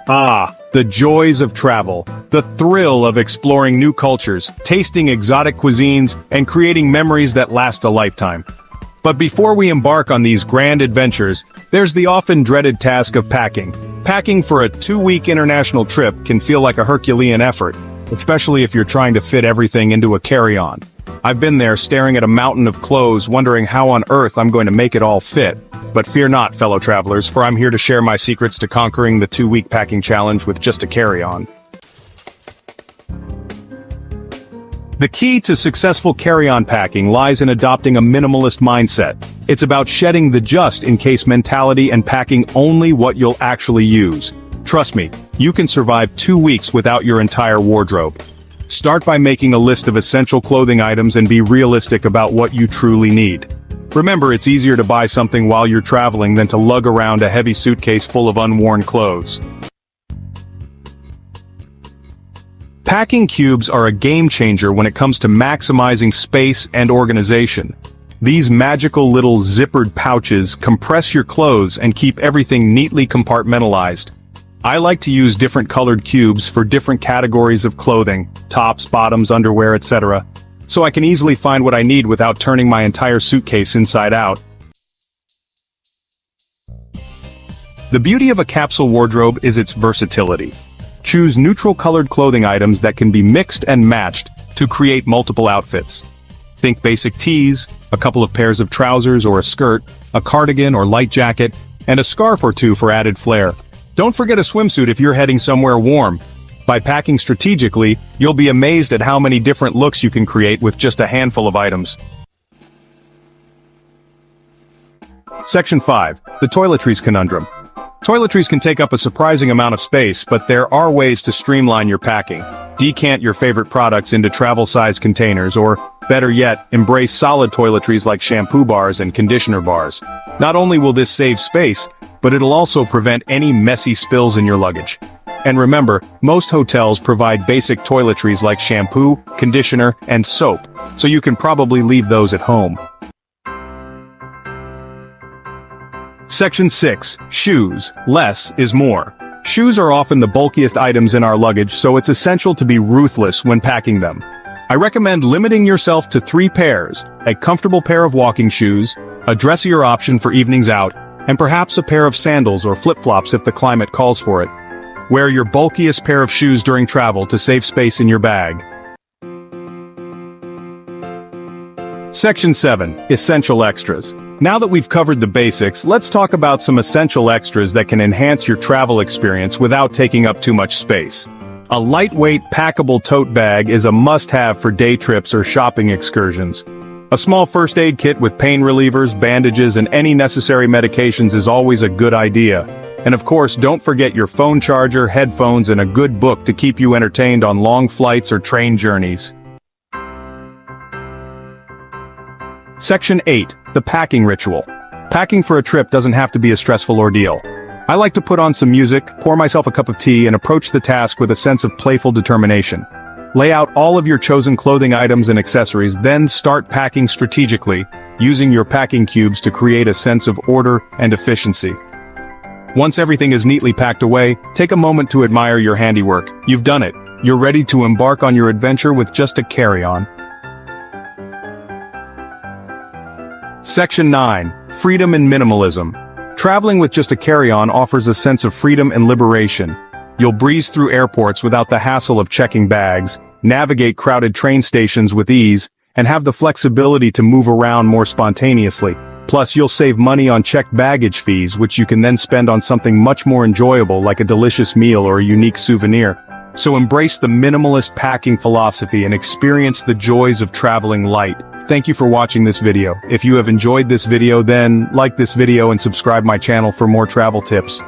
Ah, the joys of travel. The thrill of exploring new cultures, tasting exotic cuisines, and creating memories that last a lifetime. But before we embark on these grand adventures, there's the often dreaded task of packing. Packing for a 2-week international trip can feel like a Herculean effort, especially if you're trying to fit everything into a carry-on. I've been there staring at a mountain of clothes wondering how on earth I'm going to make it all fit. But fear not, fellow travelers, for I'm here to share my secrets to conquering the 2-week packing challenge with just a carry-on. The key to successful carry-on packing lies in adopting a minimalist mindset. It's about shedding the just-in-case mentality and packing only what you'll actually use. Trust me, you can survive 2 weeks without your entire wardrobe. Start by making a list of essential clothing items and be realistic about what you truly need. Remember, it's easier to buy something while you're traveling than to lug around a heavy suitcase full of unworn clothes. Packing cubes are a game changer when it comes to maximizing space and organization. These magical little zippered pouches compress your clothes and keep everything neatly compartmentalized. I like to use different colored cubes for different categories of clothing, tops, bottoms, underwear, etc., so I can easily find what I need without turning my entire suitcase inside out. The beauty of a capsule wardrobe is its versatility. Choose neutral-colored clothing items that can be mixed and matched to create multiple outfits. Think basic tees, a couple of pairs of trousers or a skirt, a cardigan or light jacket, and a scarf or two for added flair. Don't forget a swimsuit if you're heading somewhere warm. By packing strategically, you'll be amazed at how many different looks you can create with just a handful of items. Section 5. The Toiletries Conundrum. Toiletries can take up a surprising amount of space, but there are ways to streamline your packing. Decant your favorite products into travel-sized containers, or, better yet, embrace solid toiletries like shampoo bars and conditioner bars. Not only will this save space, but it'll also prevent any messy spills in your luggage. And remember, most hotels provide basic toiletries like shampoo, conditioner, and soap, so you can probably leave those at home. Section 6. Shoes. Less is more. Shoes are often the bulkiest items in our luggage, so it's essential to be ruthless when packing them. I recommend limiting yourself to 3 pairs, a comfortable pair of walking shoes, a dressier option for evenings out, and perhaps a pair of sandals or flip-flops if the climate calls for it. Wear your bulkiest pair of shoes during travel to save space in your bag. Section 7. Essential extras. Now that we've covered the basics, let's talk about some essential extras that can enhance your travel experience without taking up too much space. A lightweight, packable tote bag is a must-have for day trips or shopping excursions. A small first aid kit with pain relievers, bandages, and any necessary medications is always a good idea. And of course, don't forget your phone charger, headphones, and a good book to keep you entertained on long flights or train journeys. Section 8. The Packing Ritual. Packing for a trip doesn't have to be a stressful ordeal. I like to put on some music, pour myself a cup of tea, and approach the task with a sense of playful determination. Lay out all of your chosen clothing items and accessories, then start packing strategically, using your packing cubes to create a sense of order and efficiency. Once everything is neatly packed away, take a moment to admire your handiwork. You've done it. You're ready to embark on your adventure with just a carry-on. Section 9. Freedom and Minimalism. Traveling with just a carry-on offers a sense of freedom and liberation. You'll breeze through airports without the hassle of checking bags, navigate crowded train stations with ease, and have the flexibility to move around more spontaneously. Plus, you'll save money on checked baggage fees, which you can then spend on something much more enjoyable like a delicious meal or a unique souvenir. So embrace the minimalist packing philosophy and experience the joys of traveling light. Thank you for watching this video. If you have enjoyed this video, then like this video and subscribe my channel for more travel tips.